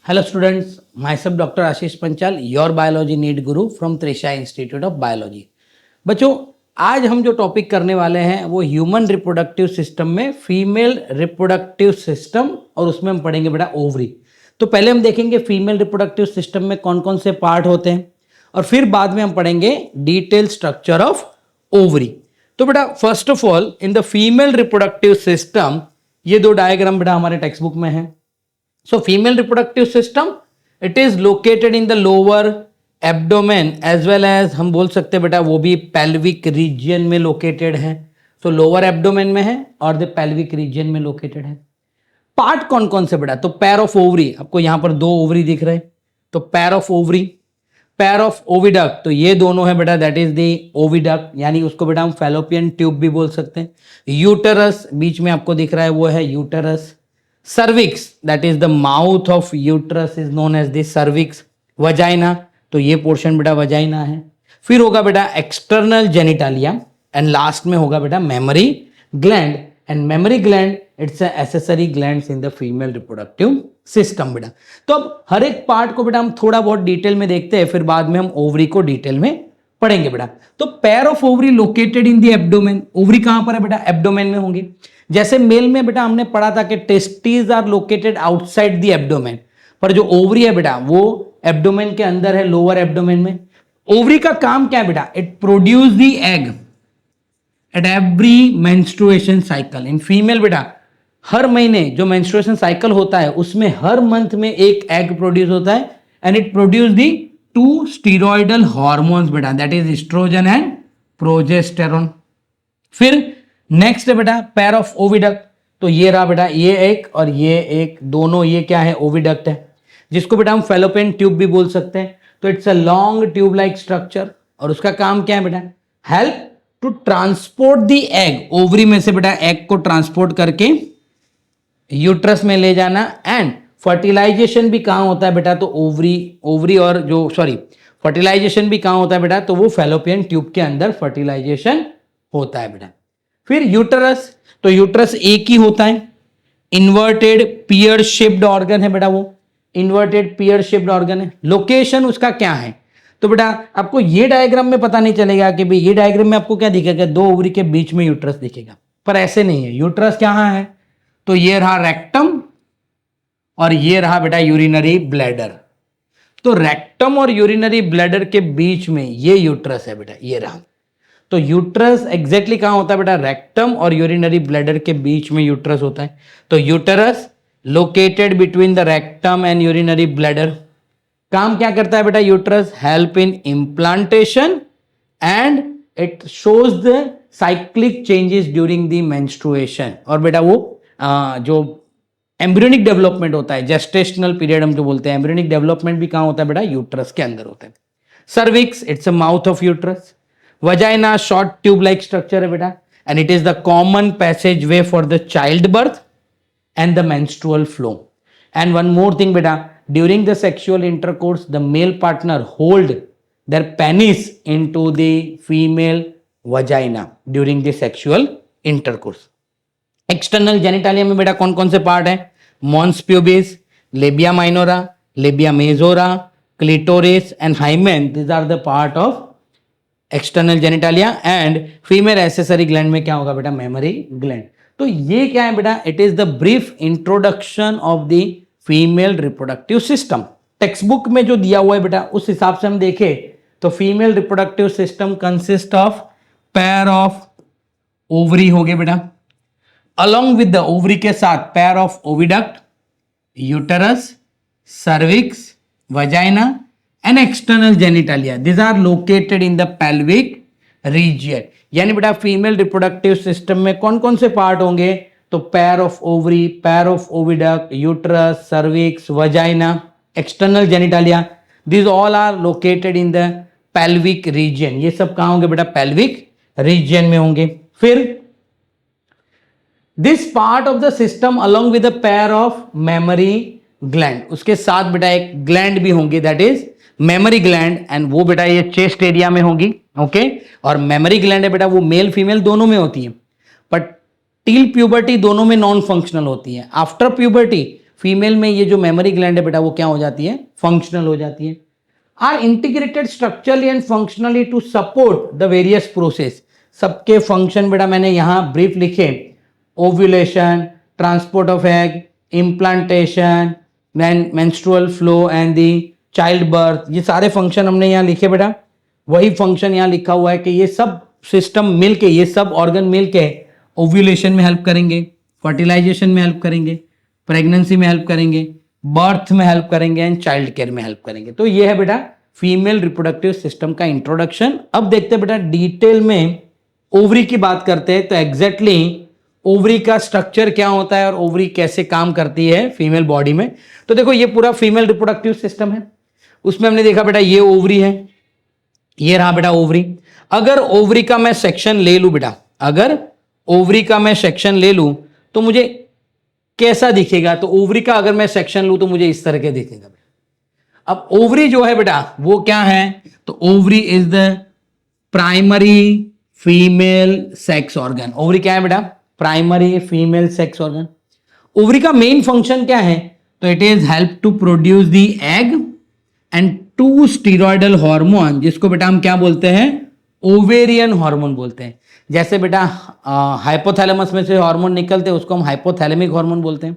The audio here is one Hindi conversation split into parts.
Hello students, myself Dr. Ashish Panchal, your biology need guru from Trisha Institute of Biology। बच्चों आज हम जो टॉपिक करने वाले हैं वो ह्यूमन रिप्रोडक्टिव सिस्टम में फीमेल रिप्रोडक्टिव सिस्टम और उसमें हम पढ़ेंगे बेटा ओवरी। तो पहले हम देखेंगे फीमेल रिप्रोडक्टिव सिस्टम में कौन कौन से पार्ट होते हैं और फिर बाद में हम पढ़ेंगे डिटेल स्ट्रक्चर ऑफ ओवरी। तो बेटा first of all in the female reproductive system ये दो डायग्राम बेटा हमारे टेक्स्ट बुक में है। So female reproductive system, it is located in the lower abdomen as well as हम बोल सकते हैं बेटा वो भी pelvic region में located है। So lower abdomen में है और the pelvic region में located है। पार्ट कौन कौन से बेटा? तो pair of ovary, आपको यहाँ पर दो ओवरी दिख रहे हैं तो pair of ovary, pair of oviduct, तो ये दोनों है बेटा that is the oviduct, यानी उसको बेटा हम fallopian tube भी बोल सकते हैं। यूटरस बीच में आपको दिख रहा है वो है uterus. Cervix that is the mouth of uterus is known as the cervix. Vagina तो ये पोर्शन बेटा वजाइना है। फिर होगा बेटा एक्सटर्नल जेनिटालिया एंड लास्ट में होगा बेटा memory gland and mammary gland it's accessory glands in the female reproductive system बेटा। तो अब हर एक पार्ट को बेटा हम थोड़ा बहुत डिटेल में देखते हैं, फिर बाद में हम ओवरी को डिटेल में पढ़ेंगे बेटा। तो pair of ovary located in the abdomen, ovary कहां पर है बेटा? एब्डोमेन में होंगे। जैसे मेल में बेटा हमने पढ़ा था कि testes are located outside the abdomen, पर जो ओवरी है बेटा वो एब्डोमेन के अंदर है, लोअर एब्डोमेन में। ओवरी का काम क्या है बेटा? It produce the egg at every menstruation cycle. In female बेटा हर महीने जो मेंस्ट्रुएशन साइकिल होता है उसमें हर मंथ में एक एग प्रोड्यूस होता है and it produce the two steroidal hormones बेटा, that is estrogen and progesterone. फिर नेक्स्ट है बेटा पेयर ऑफ ओविडक्ट, तो ये रहा बेटा ये एक और ये एक, दोनों ये क्या है? ओविडक्ट है, जिसको बेटा हम फेलोपियन ट्यूब भी बोल सकते हैं। तो it's a long tube like structure और उसका काम क्या है बेटा? Help to transport the egg, ovary में से बेटा एग को ट्रांसपोर्ट करके यूट्रस में ले जाना। एंड फर्टिलाइजेशन भी कहाँ होता है बेटा? तो ओवरी और जो फर्टिलाइजेशन भी कहाँ होता है बेटा? तो वो फेलोपियन ट्यूब के अंदर फर्टिलाइजेशन होता है बेटा। फिर यूटरस, तो यूटरस एक ही होता है, इन्वर्टेड पियर शेप्ड ऑर्गन है बेटा, वो इन्वर्टेड पियर शेप्ड ऑर्गन है। लोकेशन उसका क्या है? तो बेटा आपको ये डायग्राम में पता नहीं चलेगा कि भाई ये डायग्राम में आपको क्या दिखेगा? दो ओवरी के बीच में यूटरस दिखेगा, पर ऐसे नहीं है। यूटरस कहाँ है? तो ये रहा रेक्टम और ये रहा बेटा यूरिनरी ब्लैडर। तो रेक्टम और यूरिनरी ब्लैडर के बीच में ये यूटरस है बेटा, ये रहा। तो यूट्रस एग्जैक्टली कहां होता है बेटा? रेक्टम और यूरिनरी ब्लैडर के बीच में यूट्रस होता है। तो uterus located between the rectum and urinary bladder. काम क्या करता है बेटा uterus? Help in implantation and it shows the cyclic changes during the menstruation. और बेटा वो जो एम्ब्रियोनिक डेवलपमेंट होता है, जेस्टेशनल पीरियड हम जो बोलते हैं, एम्ब्रियोनिक डेवलपमेंट भी कहां होता है बेटा? यूट्रस के अंदर होता है। Cervix it's a mouth of uterus. Vagina short tube like structure है बेटा and it is the common passage way for the child birth and the menstrual flow. And one more thing बेटा, during the sexual intercourse the male partner hold their penis into the female vagina during the sexual intercourse. External genitalia में बेटा कौन कौन से पार्ट है? Mons pubis, labia minora, labia majora, clitoris and hymen, these are the part of external genitalia. And female accessory gland में क्या होगा बेटा? Memory gland. तो ये क्या है बेटा? It is the brief introduction of the female reproductive system. Text book में जो दिया हुआ है बेटा उस हिसाब से हम देखें तो female reproductive system consist of pair of ovary हो गए बेटा, अलॉन्ग विद द ओवरी के साथ pair of oviduct, uterus, cervix, vagina and external genitalia. These are located in the pelvic region. यानी बेटा फीमेल रिप्रोडक्टिव सिस्टम में कौन कौन से पार्ट होंगे? तो pair of ovary, pair of oviduct, uterus, cervix, vagina, external genitalia, these all are located in the pelvic region. ये सब कहाँ होंगे बेटा? pelvic region में होंगे। फिर this part of the system along with the pair of mammary gland, उसके साथ बेटा एक ग्लैंड भी होंगी that is mammary gland and वो बेटा ये चेस्ट एरिया में होगी। ओके, और मेमरी ग्लैंड है बेटा वो मेल फीमेल दोनों में होती है, बट टिल प्यूबर्टी दोनों में नॉन फंक्शनल होती है। आफ्टर प्यूबर्टी फीमेल में ये जो मेमोरी ग्लैंड है बेटा वो क्या हो जाती है, फंक्शनल हो जाती है। Are integrated structurally and functionally to support the various process. सबके फंक्शन बेटा मैंने यहां ब्रीफ लिखे, ovulation, transport of egg, implantation, menstrual flow and the child birth, ये सारे फंक्शन हमने यहाँ लिखे बेटा। वही फंक्शन यहाँ लिखा हुआ है कि ये सब सिस्टम मिलके, ये सब ऑर्गन मिलके ओव्यूलेशन में हेल्प करेंगे, फर्टिलाइजेशन में हेल्प करेंगे, प्रेगनेंसी में हेल्प करेंगे, बर्थ में हेल्प करेंगे एंड चाइल्ड केयर में हेल्प करेंगे। तो ये है बेटा फीमेल रिप्रोडक्टिव सिस्टम का इंट्रोडक्शन। अब देखते हैं बेटा डिटेल में ओवरी की बात करते हैं। तो एग्जैक्टली ओवरी का स्ट्रक्चर क्या होता है और ओवरी कैसे काम करती है फीमेल बॉडी में। तो देखो ये पूरा फीमेल रिप्रोडक्टिव सिस्टम है, उसमें हमने देखा बेटा ये ओवरी है, ये रहा बेटा ओवरी। अगर ओवरी का मैं सेक्शन ले लूं बेटा, अगर ओवरी का मैं सेक्शन ले लूं तो मुझे कैसा दिखेगा, तो ओवरी का अगर मैं सेक्शन लूं तो मुझे इस तरह के दिखेगा बेटा। अब ओवरी जो है बेटा वो क्या है, तो ovary is the primary female sex organ. Ovary क्या है बेटा, primary female sex organ. Ovary का मेन फंक्शन क्या है, तो it is help to produce the egg and to steroidal hormone, जिसको बेटा हम क्या बोलते हैं, ओवेरियन हार्मोन बोलते हैं। जैसे बेटा हाइपोथैलेमस में से हार्मोन निकलते हैं उसको हम हाइपोथैलेमिक हार्मोन बोलते हैं,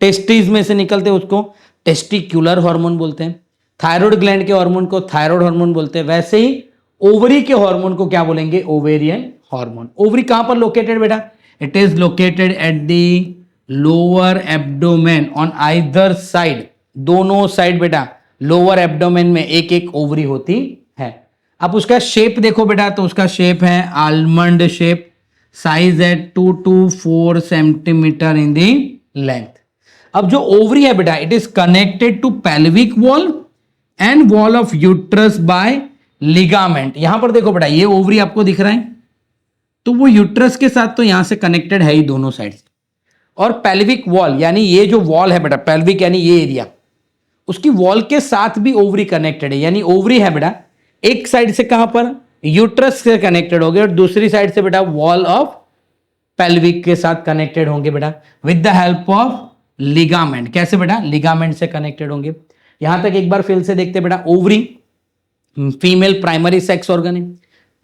टेस्टिस में से निकलते हैं उसको टेस्टिक्युलर हार्मोन बोलते हैं, थायराइड ग्लैंड के हार्मोन को थायराइड हार्मोन बोलते हैं। वैसे ही ओवरी के हार्मोन को क्या बोलेंगे, ओवेरियन हार्मोन। ओवरी कहां पर लोकेटेड बेटा, it is located at the lower abdomen on either side, दोनों साइड बेटा लोअर एब्डोमेन में एक एक ओवरी होती है। अब उसका शेप देखो बेटा, तो उसका शेप है आलमंड शेप, साइज है 2 to 4 centimetre in the length. अब जो ओवरी है बेटा it is connected to pelvic wall and wall of uterus by ligament. यहां पर देखो बेटा ये ओवरी आपको दिख रहा है, तो वो यूट्रस के साथ तो यहां से कनेक्टेड है ही दोनों साइड से, और पेल्विक वॉल यानी ये जो वॉल है बेटा, पेल्विक यानी ये एरिया, उसकी वॉल के साथ भी ओवरी कनेक्टेड है। यानी ओवरी है बेटा एक साइड से कहां पर, यूट्रस से कनेक्टेड हो गए, और दूसरी साइड से बेटा वॉल ऑफ पेल्विक के साथ कनेक्टेड होंगे बेटा with the help of ligament. कैसे बेटा, लिगामेंट से कनेक्टेड होंगे। यहां तक एक बार फिर से देखते बेटा, ovary female primary sex organ है,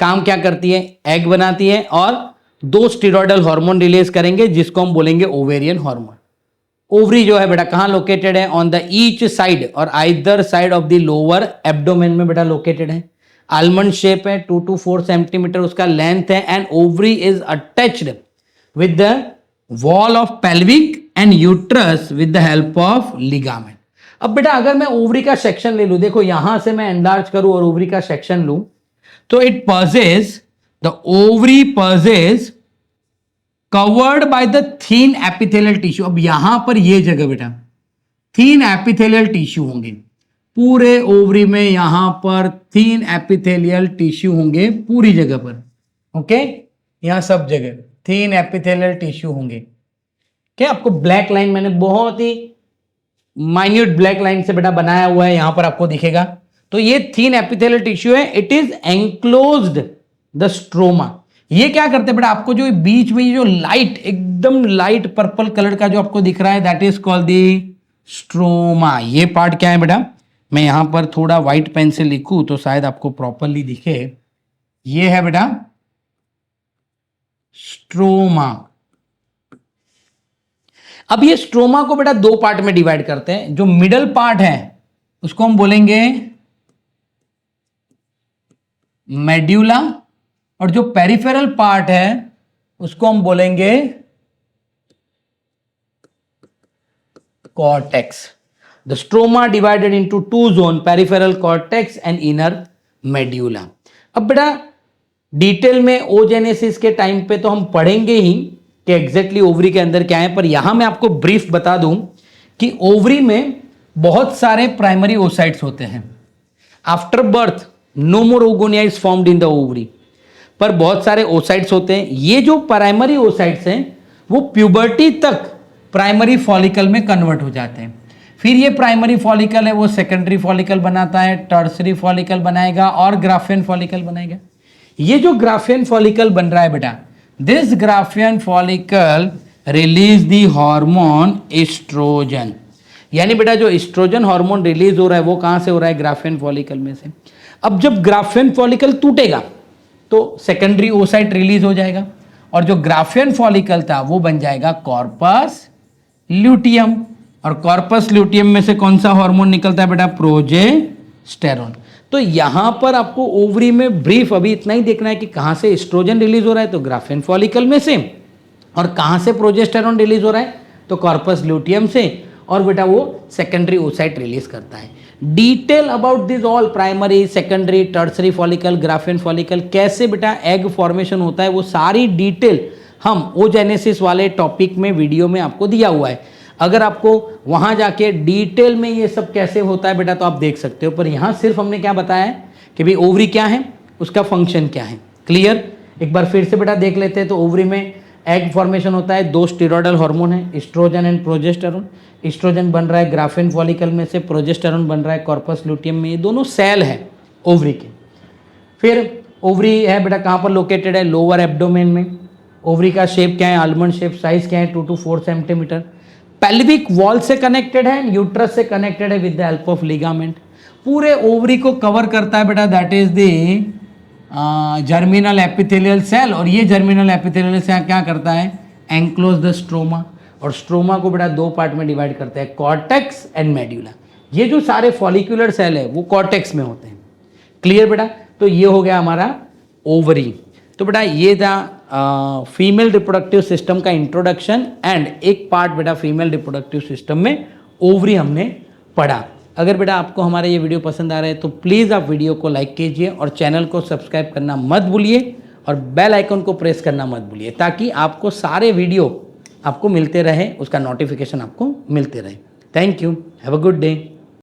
काम क्या करती है, एग बनाती है और 2 स्टीरॉयडल हार्मोन रिलीज करेंगे जिसको हम बोलेंगे ओवेरियन हार्मोन। ओवरी जो है बेटा कहां लोकेटेड है, ऑन द ईच साइड और either side of the lower abdomen में बेटा लोकेटेड है। आलमंड शेप है, 2 to 4 सेंटीमीटर उसका लेंथ है, and ovary is attached with the wall of pelvic and uterus with the help of ligament. अब बेटा अगर मैं ओवरी का सेक्शन ले लूं, देखो यहां से मैं एनलार्ज करूं और ओवरी का सेक्शन लूं, तो it possess the ovary possess covered by the thin epithelial tissue. अब यहां पर ये जगह बेटा थीन एपिथेलियल टिश्यू होंगे, पूरे ओवरी में यहां पर थीन एपिथेलियल टिश्यू होंगे पूरी जगह पर, ओके, यहां सब जगह थीन एपिथेलियल टिश्यू होंगे। क्या आपको ब्लैक लाइन मैंने बहुत ही माइन्यूट ब्लैक लाइन से बेटा बनाया हुआ है, यहां पर आपको दिखेगा। तो ये थीन एपिथेलियल टिश्यू है, इट इज एंक्लोज्ड द स्ट्रोमा। ये क्या करते हैं बेटा, आपको जो बीच में ये जो लाइट एकदम लाइट पर्पल कलर का जो आपको दिख रहा है, that is called the stroma. ये पार्ट क्या है बेटा, मैं यहां पर थोड़ा व्हाइट पेन से लिखूं तो शायद आपको प्रॉपरली दिखे। ये है बेटा स्ट्रोमा। अब ये स्ट्रोमा को बेटा 2 पार्ट में डिवाइड करते हैं। जो मिडल पार्ट है उसको हम बोलेंगे मेड्यूला, और जो पेरिफेरल पार्ट है उसको हम बोलेंगे cortex. The stroma divided into 2 zone, peripheral cortex and inner medulla. अब बेटा डिटेल में ओजेनेसिस के टाइम पे तो हम पढ़ेंगे ही कि एग्जैक्टली ओवरी के अंदर क्या है, पर यहां मैं आपको ब्रीफ बता दूं कि ओवरी में बहुत सारे प्राइमरी ओसाइट्स होते हैं। After birth no more oogonia is formed in the ovary, पर बहुत सारे ओसाइट्स होते हैं। ये जो प्राइमरी ओसाइट्स हैं वो प्यूबर्टी तक प्राइमरी फॉलिकल में कन्वर्ट हो जाते हैं। फिर ये प्राइमरी फॉलिकल है वो सेकेंडरी फॉलिकल बनाता है, टर्सरी फॉलिकल बनाएगा और ग्राफियन फॉलिकल बनाएगा। ये जो ग्राफियन फॉलिकल बन रहा है बेटा, this graafian follicle release the hormone estrogen. यानी बेटा जो एस्ट्रोजन हार्मोन रिलीज हो रहा है वो कहां से हो रहा है? ग्राफियन फॉलिकल में से। अब जब ग्राफियन फॉलिकल टूटेगा तो सेकेंडरी ओसाइट रिलीज हो जाएगा और जो ग्राफियन फॉलिकल था वो बन जाएगा कॉर्पस ल्यूटियम। और कॉर्पस ल्यूटियम में से कौन सा हार्मोन निकलता है बेटा? प्रोजेस्टेरोन। तो यहां पर आपको ओवरी में ब्रीफ अभी इतना ही देखना है कि कहां से एस्ट्रोजन रिलीज हो रहा है तो ग्राफियन फॉलिकल में से, और कहां से प्रोजेस्टेरोन रिलीज हो रहा है तो कॉर्पस ल्यूटियम से, और बेटा वो सेकेंडरी ओसाइट रिलीज करता है। Detail about this all primary secondary tertiary follicle Graafian follicle कैसे बेटा एग फॉर्मेशन होता है वो सारी डिटेल हम ओजेनेसिस वाले टॉपिक में वीडियो में आपको दिया हुआ है। अगर आपको वहां जाके डिटेल में ये सब कैसे होता है बेटा तो आप देख सकते हो, पर यहां सिर्फ हमने क्या बताया है कि भाई ओवरी क्या है, उसका फंक्शन क्या है। क्लियर? एक बार फिर से बेटा देख लेते हैं। तो ओवरी में एग फॉर्मेशन होता है, दो स्टेरॉयडल हार्मोन है, एस्ट्रोजन एंड प्रोजेस्टेरोन। एस्ट्रोजन बन रहा है ग्राफियन फॉलिकल में से, प्रोजेस्टेरोन बन रहा है कॉर्पस ल्यूटियम में। ये दोनों सेल है ओवरी के। फिर ओवरी है बेटा कहाँ पर लोकेटेड है? लोअर एब्डोमेन में। ओवरी का शेप क्या है? Almond shape. साइज क्या है? 2 to 4 सेंटीमीटर। पेल्विक वॉल से कनेक्टेड है, यूट्रस से कनेक्टेड है with the help of ligament. पूरे ओवरी को कवर करता है बेटा, that is the germinal epithelial cell. और ये जर्मिनल एपिथेलियल सेल क्या करता है? Enclose the stroma. और स्ट्रोमा को बेटा दो पार्ट में डिवाइड करते हैं, कॉर्टेक्स एंड मेड्यूला। ये जो सारे फॉलिकुलर सेल है वो कॉर्टेक्स में होते हैं। क्लियर बेटा? तो ये हो गया हमारा ओवरी। तो बेटा ये था फीमेल रिप्रोडक्टिव सिस्टम का इंट्रोडक्शन एंड एक पार्ट बेटा फीमेल रिप्रोडक्टिव सिस्टम में ओवरी हमने पढ़ा। अगर बेटा आपको हमारा ये वीडियो पसंद आ रहा है तो प्लीज़ आप वीडियो को लाइक कीजिए और चैनल को सब्सक्राइब करना मत भूलिए और बेल आइकन को प्रेस करना मत भूलिए, ताकि आपको सारे वीडियो आपको मिलते रहे, उसका नोटिफिकेशन आपको मिलते रहे। Thank you, have a good day.